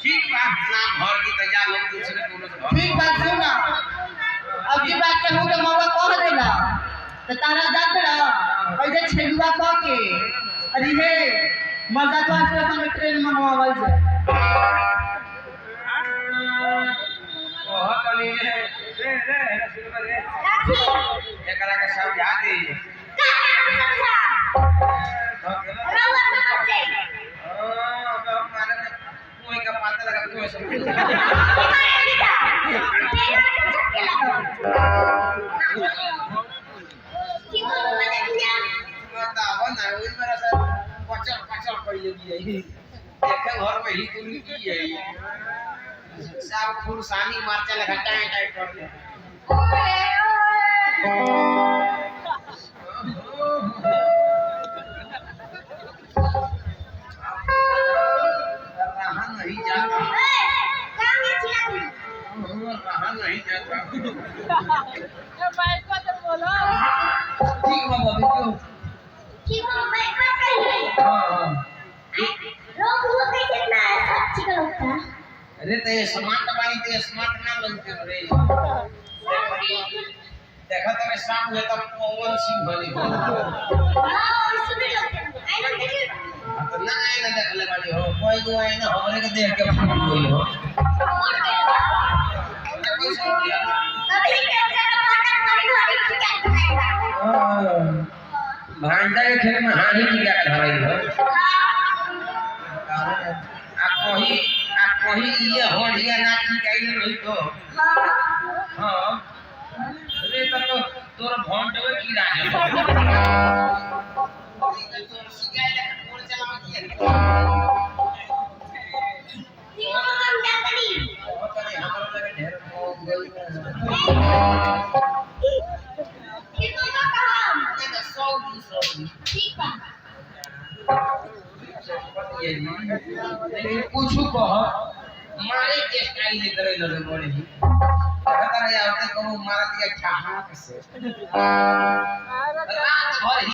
ठीक बात ना घर की तजा लोग दूसरे कोनो से ठीक बात सुना। अब की बात कहूँ तो मौका कह देला तो तारा जात रहा ऐसे छेलुआ कह के अरे हे मर्दा तो स्टेशन में ट्रेन मंगवावल जाए बहुत अली रे सिल्वर रे एकरा के सब याद है कोई का पाता लगा कोई सब बताओ ना वही मेरा सर पचल पचल पड़ी लगी है देखे घर में ही तुम की है सब फुरसानी मारचा लगा टाइट टाइट कर दे रहा नहीं जाता रहा नहीं जाता बाइक पर बोलो ठीक बाबा क्यों हां अरे ते स्मार्ट वाली ते स्मार्ट ना लगते रे देखा तेरे शाम हुए तब पवन सिंह बनी तो ना आए ना देख ले वाली हो कोई को आए ना हमरे के देख के फूट गई हो कोई समझ लिया भांडा के खेत में हां ही क्या धराई हो आ कोई ये होड़िया ना की गई नहीं तो हां अरे तो तोर भोंडवे की राज है तोर सिगाई ले फोन चलावा की हमरा लगे ढेर हो गई लेकिन कुछ कह मारे के स्टाइल ले करे लगे बोले ही कहता रहे आवते को मारा दिया छाहा से रात भर